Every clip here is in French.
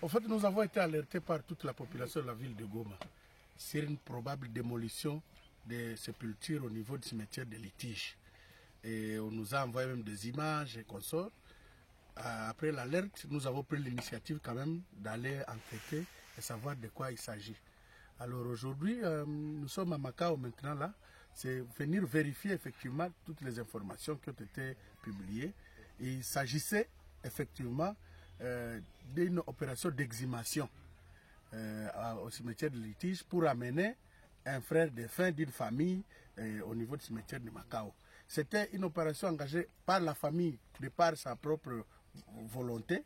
En fait, nous avons été alertés par toute la population de la ville de Goma sur une probable démolition des sépultures au niveau du cimetière de Litige. Et on nous a envoyé même des images et consorts. Après l'alerte, nous avons pris l'initiative quand même d'aller enquêter et savoir de quoi il s'agit. Alors aujourd'hui, nous sommes à Macao maintenant là. C'est venir vérifier effectivement toutes les informations qui ont été publiées. Et il s'agissait effectivement d'une opération d'exhumation au cimetière de Litige pour amener un frère défunt d'une famille au niveau du cimetière de Macao. C'était une opération engagée par la famille de par sa propre volonté,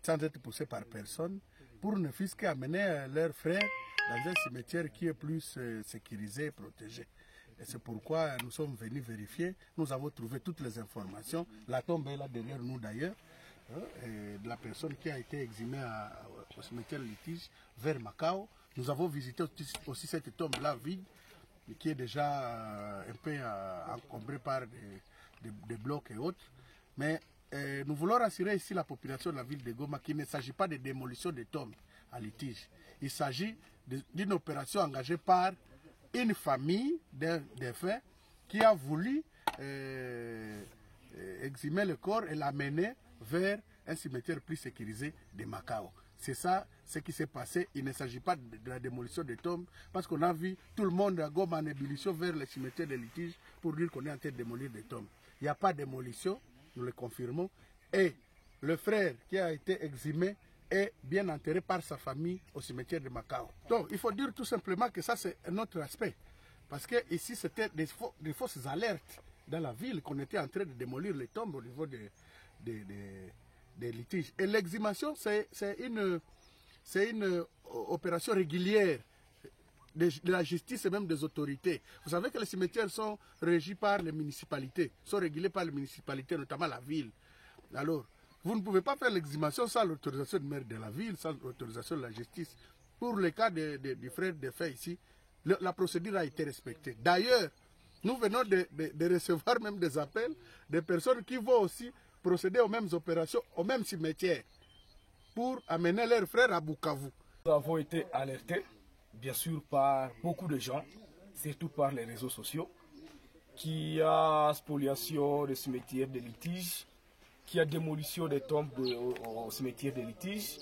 sans être poussée par personne, pour ne fût-ce qu'amener leur frère dans un cimetière qui est plus sécurisé et protégé. Et c'est pourquoi nous sommes venus vérifier. Nous avons trouvé toutes les informations. La tombe est là derrière nous d'ailleurs, de la personne qui a été exhumée au cimetière de Litige vers Macao. Nous avons visité aussi cette tombe-là vide, qui est déjà un peu encombrée par des blocs et autres. Mais nous voulons rassurer ici la population de la ville de Goma qu'il ne s'agit pas de démolition de tombes à Litige. Il s'agit d'une opération engagée par une famille d'un défunt qui a voulu exhumer le corps et l'amener vers un cimetière plus sécurisé de Macao. C'est ça ce qui s'est passé. Il ne s'agit pas de la démolition des tombes, parce qu'on a vu tout le monde à Goma en ébullition vers le cimetière de Litige pour dire qu'on est en train de démolir des tombes. Il n'y a pas de démolition, nous le confirmons. Et le frère qui a été exhumé est bien enterré par sa famille au cimetière de Macao. Donc il faut dire tout simplement que ça c'est un autre aspect. Parce que ici c'était des fausses alertes dans la ville qu'on était en train de démolir les tombes au niveau des litiges. Et l'exhumation c'est une opération régulière de la justice et même des autorités. Vous savez que les cimetières sont régis par les municipalités, sont régulés par les municipalités, notamment la ville. Alors, vous ne pouvez pas faire l'exhumation sans l'autorisation du maire de la ville, sans l'autorisation de la justice. Pour le cas du frère défunt ici, la procédure a été respectée. D'ailleurs, nous venons de recevoir même des appels de personnes qui vont aussi procéder aux mêmes opérations, au même cimetière, pour amener leurs frères à Bukavu. Nous avons été alertés, bien sûr, par beaucoup de gens, surtout par les réseaux sociaux, qu'il y a spoliation des cimetières de Litige, qu'il y a démolition des tombes au cimetière de Litige.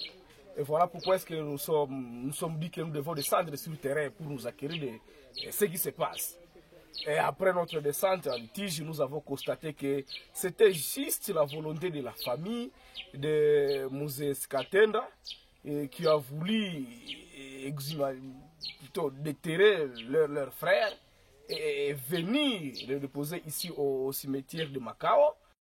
Et voilà pourquoi est-ce que nous sommes dit que nous devons descendre sur le terrain pour nous acquérir de ce qui se passe. Et après notre descente à Litige, nous avons constaté que c'était juste la volonté de la famille de Moses Katenda qui a voulu déterrer leur frère et venir le déposer ici au cimetière de Macao.